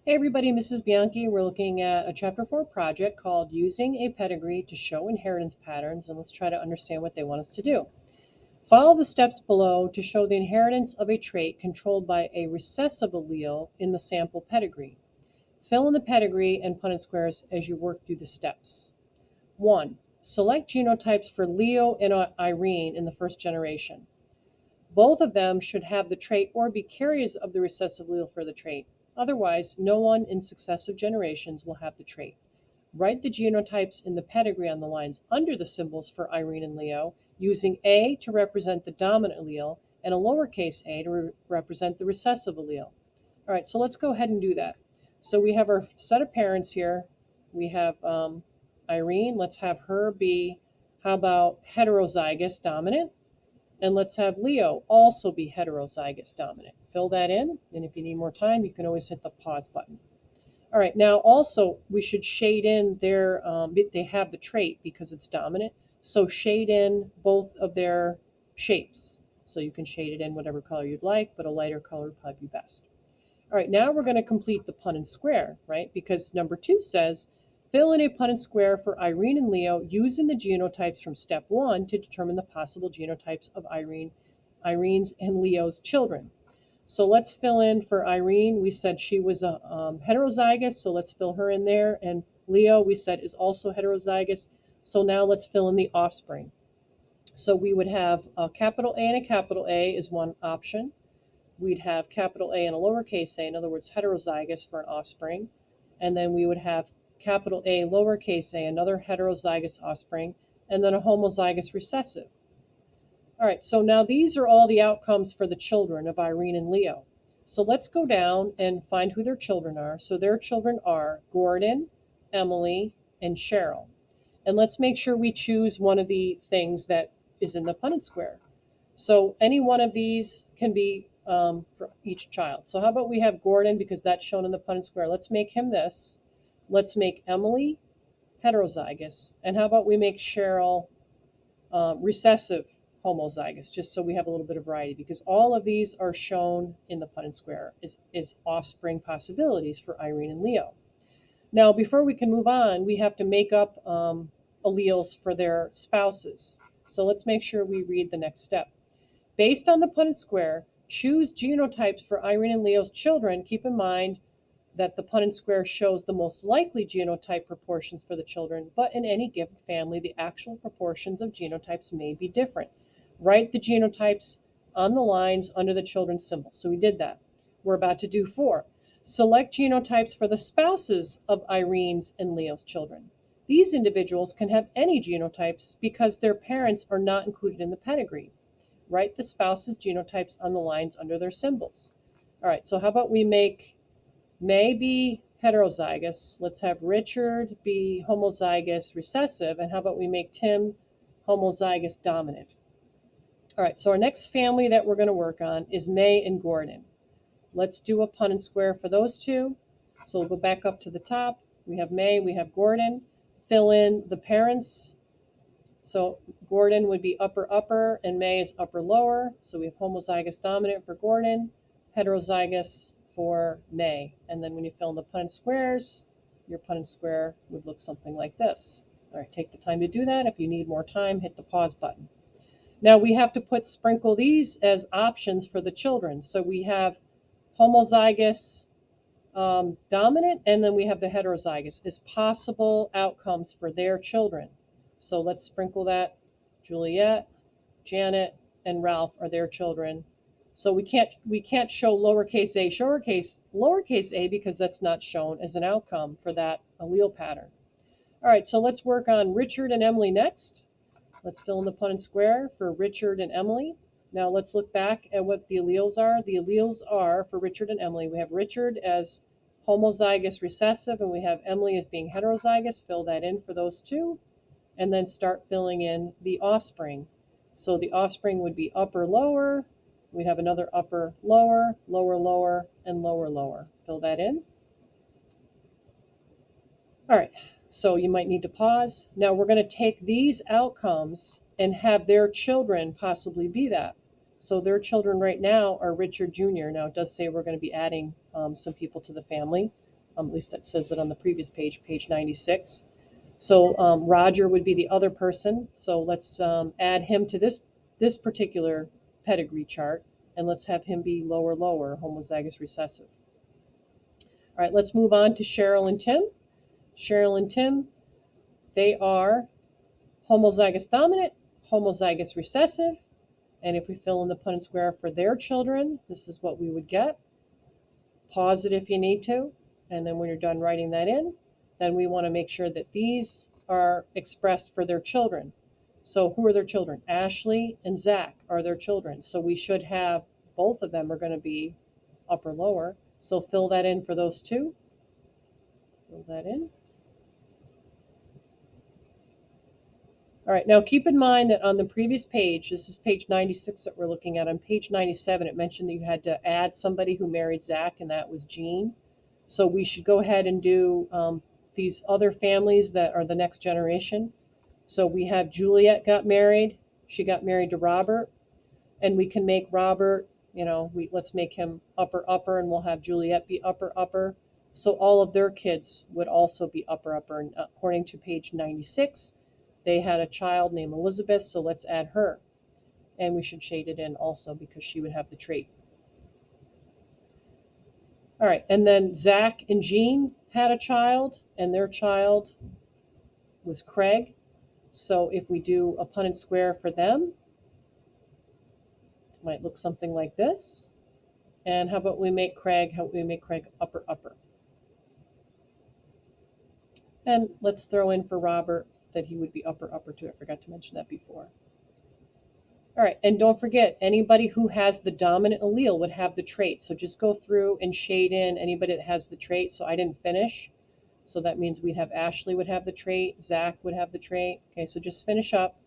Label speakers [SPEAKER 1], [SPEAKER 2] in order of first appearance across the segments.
[SPEAKER 1] Hey everybody, Mrs. Bianchi. We're looking at a Chapter 4 project called Using a Pedigree to Show Inheritance Patterns, and let's try to understand what they want us to do. Follow the steps below to show the inheritance of a trait controlled by a recessive allele in the sample pedigree. Fill in the pedigree and Punnett squares as you work through the steps. 1. Select genotypes for Leo and Irene in the first generation. Both of them should have the trait or be carriers of the recessive allele for the trait. Otherwise, no one in successive generations will have the trait. Write the genotypes in the pedigree on the lines under the symbols for Irene and Leo, using A to represent the dominant allele and a lowercase a to represent the recessive allele. All right, so let's go ahead and do that. So we have our set of parents here. We have Irene. Let's have her be, how about heterozygous dominant? And let's have Leo also be heterozygous dominant. Fill that in, and if you need more time, you can always hit the pause button. All right, now also we should shade in their, they have the trait because it's dominant, so shade in both of their shapes. So you can shade it in whatever color you'd like, but a lighter color would probably be best. All right, now we're going to complete the Punnett Square, right? Because number 2 says, fill in a Punnett Square for Irene and Leo using the genotypes from step 1 to determine the possible genotypes of Irene's and Leo's children. So let's fill in for Irene. We said she was a heterozygous, so let's fill her in there. And Leo, we said, is also heterozygous. So now let's fill in the offspring. So we would have a capital A and a capital A is one option. We'd have capital A and a lowercase a, in other words, heterozygous for an offspring. And then we would have capital A, lowercase a, another heterozygous offspring, and then a homozygous recessive. All right, so now these are all the outcomes for the children of Irene and Leo. So let's go down and find who their children are. So their children are Gordon, Emily, and Cheryl. And let's make sure we choose one of the things that is in the Punnett Square. So any one of these can be for each child. So how about we have Gordon, because that's shown in the Punnett Square. Let's make him this. Let's make Emily heterozygous. And how about we make Cheryl recessive homozygous, just so we have a little bit of variety, because all of these are shown in the Punnett Square is offspring possibilities for Irene and Leo. Now, before we can move on, we have to make up alleles for their spouses. So let's make sure we read the next step. Based on the Punnett Square, choose genotypes for Irene and Leo's children. Keep in mind that the Punnett Square shows the most likely genotype proportions for the children, but in any given family, the actual proportions of genotypes may be different. Write the genotypes on the lines under the children's symbols. So we did that. We're about to do 4. Select genotypes for the spouses of Irene's and Leo's children. These individuals can have any genotypes because their parents are not included in the pedigree. Write the spouses' genotypes on the lines under their symbols. All right, so how about we make May be heterozygous. Let's have Richard be homozygous recessive. And how about we make Tim homozygous dominant? All right, so our next family that we're going to work on is May and Gordon. Let's do a Punnett Square for those two. So we'll go back up to the top. We have May, we have Gordon. Fill in the parents. So Gordon would be upper upper and May is upper lower. So we have homozygous dominant for Gordon, heterozygous for May. And then when you fill in the Punnett squares, your Punnett square would look something like this. All right, take the time to do that. If you need more time, hit the pause button. Now we have to sprinkle these as options for the children. So we have homozygous dominant, and then we have the heterozygous as possible outcomes for their children. So let's sprinkle that. Juliet, Janet, and Ralph are their children. So we can't show lowercase a, lowercase a, because that's not shown as an outcome for that allele pattern. All right, so let's work on Richard and Emily next. Let's fill in the Punnett Square for Richard and Emily. Now let's look back at what the alleles are. The alleles are for Richard and Emily. We have Richard as homozygous recessive, and we have Emily as being heterozygous. Fill that in for those two, and then start filling in the offspring. So the offspring would be upper lower. We'd have another upper lower, lower lower, and lower lower. Fill that in. All right, so you might need to pause. Now we're going to take these outcomes and have their children possibly be that. So their children right now are Richard Jr. Now it does say we're going to be adding some people to the family. At least that says it on the previous page, page 96. So Roger would be the other person. So let's add him to this particular pedigree chart, and let's have him be lower, homozygous recessive. All right, let's move on to Cheryl and Tim. Cheryl and Tim, they are homozygous dominant, homozygous recessive, and if we fill in the Punnett Square for their children, this is what we would get. Pause it if you need to, and then when you're done writing that in, then we want to make sure that these are expressed for their children. So who are their children? Ashley and Zach are their children. So we should have both of them are going to be upper, lower. So fill that in for those two. Fill that in. All right, now keep in mind that on the previous page, this is page 96 that we're looking at. On page 97, it mentioned that you had to add somebody who married Zach, and that was Jean. So we should go ahead and do these other families that are the next generation. So we have Juliet got married. She got married to Robert, and we can make Robert, let's make him upper, and we'll have Juliet be upper. So all of their kids would also be upper. And according to page 96, they had a child named Elizabeth, so let's add her. And we should shade it in also because she would have the trait. All right, and then Zach and Jean had a child, and their child was Craig. So if we do a Punnett Square for them, it might look something like this. And how about we make Craig upper. And let's throw in for Robert that he would be upper too. I forgot to mention that before. All right, and don't forget, anybody who has the dominant allele would have the trait. So just go through and shade in anybody that has the trait. So I didn't finish. So that means we'd have Ashley would have the trait, Zach would have the trait. Okay, so just finish up.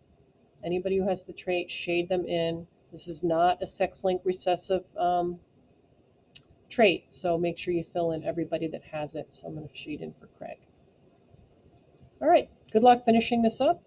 [SPEAKER 1] Anybody who has the trait, shade them in. This is not a sex-linked recessive trait, so make sure you fill in everybody that has it. So I'm going to shade in for Craig. All right, good luck finishing this up.